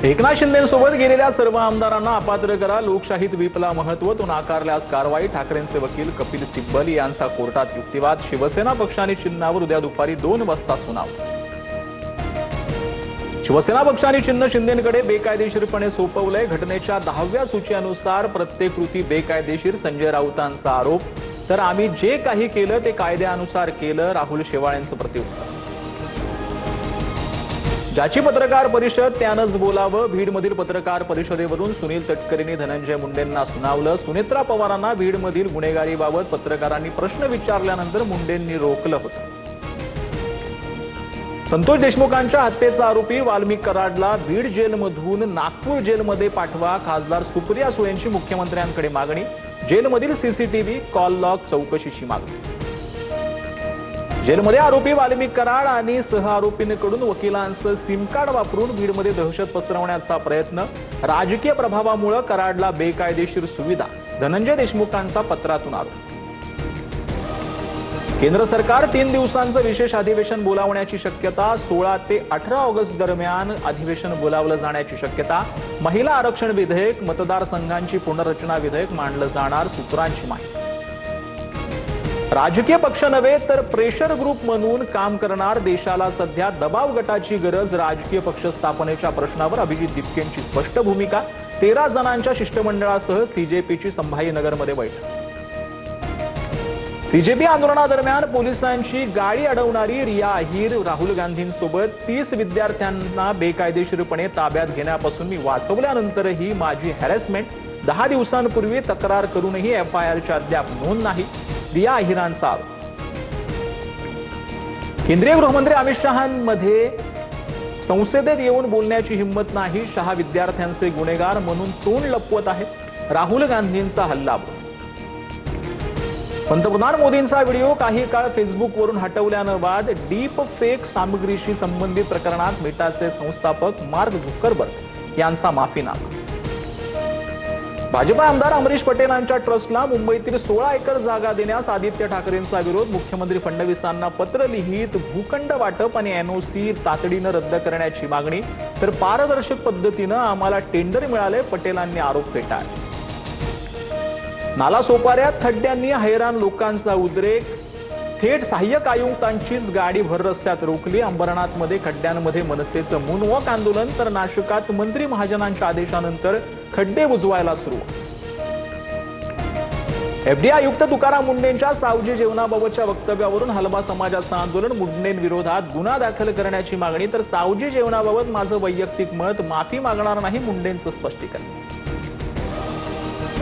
एकनाथ शिंदेसोबत गेलेल्या सर्व आमदारांना अपात्र करा, लोकशाहीत व्हीपला महत्त्व, तो नाकारल्यास कारवाई. ठाकरेंचे वकील कपिल सिब्बल यांचा कोर्टात युक्तिवाद. शिवसेना पक्षाने चिन्हावर उद्या दुपारी 2 वाजता सुनाव. शिवसेना पक्षाने चिन्ह शिंदेंकडे बेकायदेशीरपणे सोपवलंय. घटनेच्या 10व्या सूचीनुसार प्रत्येक कृती बेकायदेशीर, संजय राऊतांचा आरोप. तर आम्ही जे काही केलं ते कायद्यानुसार केलं, राहुल शेवाळेंचं प्रत्युत्तर. ज्याची पत्रकार परिषद त्यानंच बोलावं. बीडमधील पत्रकार परिषदेवरून सुनील तटकरेंनी धनंजय मुंडेंना सुनावलं. सुनेत्रा पवारांना बीडमधील गुन्हेगारीबाबत पत्रकारांनी प्रश्न विचारल्यानंतर मुंडेंनी रोखलं होतं. संतोष देशमुखांच्या हत्येचा आरोपी वाल्मिक कराडला बीड जेलमधून नागपूर जेलमध्ये पाठवा. खासदार सुप्रिया सुळेंची मुख्यमंत्र्यांकडे मागणी. जेलमधील सीसीटीव्ही कॉल लॉग चौकशीची मागणी. जेलमध्ये आरोपी वाल्मिक कराड आणि सहआरोपींकडून वकिलांचं सिम कार्ड वापरून बीडमध्ये दहशत पसरवण्याचा प्रयत्न. राजकीय प्रभावामुळे कराडला बेकायदेशीर सुविधा. धनंजय देशमुखांचा पत्रातून आरोप. केंद्र सरकार 3 दिवसांचं विशेष अधिवेशन बोलावण्याची शक्यता. 16 ते 18 ऑगस्ट दरम्यान अधिवेशन बोलावलं जाण्याची शक्यता. महिला आरक्षण विधेयक, मतदारसंघांची पुनर्रचना विधेयक मांडलं जाणार, सूत्रांची माहिती. राजकीय पक्ष नव्हे तर प्रेशर ग्रुप म्हणून काम करणार. देशाला सध्या दबाव गटाची गरज. राजकीय पक्ष स्थापनेच्या प्रश्नावर अभिजित दिपकेंची स्पष्ट भूमिका. 13 जणांच्या शिष्टमंडळासह सीजेपीची संभाजीनगरमध्ये बैठक. सीजेपी आंदोलनादरम्यान पोलिसांची गाडी अडवणारी रिया अहिर. राहुल गांधींसोबत 30 विद्यार्थ्यांना बेकायदेशीरपणे ताब्यात घेण्यापासून मी वाचवल्यानंतरही माझी हॅरेसमेंट. 10 दिवसांपूर्वी तक्रार करूनही एफआयआरची अद्याप नोंद नाही. रिया अहिरांचा आरोप. केंद्रीय गृहमंत्री अमित शहांमध्ये संसदेत येऊन बोलण्याची हिंमत नाही. शहा विद्यार्थ्यांचे गुन्हेगार म्हणून तोंड लपवत आहेत. राहुल गांधींचा हल्लाबोल. पंतप्रधान मोदींचा व्हिडिओ काही काळ फेसबुकवरून हटवल्यानं वाद. डीप फेक सामग्रीशी संबंधित प्रकरणात मेटाचे संस्थापक मार्क झुकरबर्ग यांचा माफीनामा. भाजपा आमदार अमरीश पटेलांच्या ट्रस्टला मुंबईतील 16 एकर जागा देण्यास आदित्य ठाकरेंचा विरोध. मुख्यमंत्री फडणवीसांना पत्र लिहित भूखंड वाटप आणि एनओसी तातडीनं रद्द करण्याची मागणी. तर पारदर्शक पद्धतीनं आम्हाला टेंडर मिळाले, पटेलांनी आरोप फेटाळले. नालासोपाऱ्यात खड्ड्यांनी हैराण लोकांचा उद्रेक. थेट सहाय्यक आयुक्तांचीच गाडी भर रस्त्यात रोखली. अंबरनाथमध्ये खड्ड्यांमध्ये मनसेचं मूनवॉक आंदोलन. तर नाशिकात मंत्री महाजनांच्या आदेशानंतर खड्डे बुजवायला सुरुवात. एफडी आयुक्त तुकाराम मुंडेंच्या सावजी जेवणाबाबतच्या वक्तव्यावरून हलबा समाजाचं आंदोलन. मुंडेंविरोधात गुन्हा दाखल करण्याची मागणी. तर सावजी जेवणाबाबत माझं वैयक्तिक मत, माफी मागणार नाही, मुंडेंचं स्पष्टीकरण.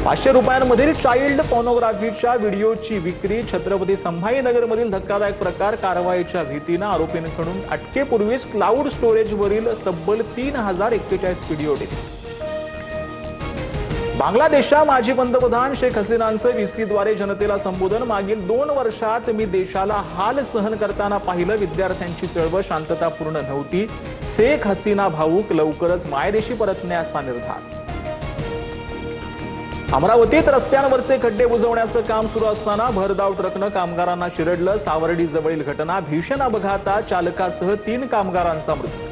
500 रुपयांमधील चाइल्ड पॉर्नोग्राफीच्या व्हिडिओची विक्री. छत्रपती संभाजीनगरमधील धक्कादायक प्रकार. कारवाईच्या भीतीनं आरोपींकडून अटकेपूर्वीच क्लाउड स्टोरेजवरील तब्बल 3041 व्हिडिओ डिलीट. बांगलादेशच्या माजी पंतप्रधान शेख हसीनांचं व्हीसीद्वारे जनतेला संबोधन. मागील 2 वर्षात मी देशाला हाल सहन करताना पाहिलं. विद्यार्थ्यांची चळवळ शांततापूर्ण नव्हती. शेख हसीना भाऊक. लवकरच मायदेशी परतण्याचा निर्धार. अमरावतीत रस्त्यांवरचे खड्डे बुजवण्याचं काम सुरू असताना भरधाव ट्रकनं कामगारांना चिरडलं. सावर्डी जवळील घटना. भीषण अपघातात चालकासह 3 कामगारांचा मृत्यू.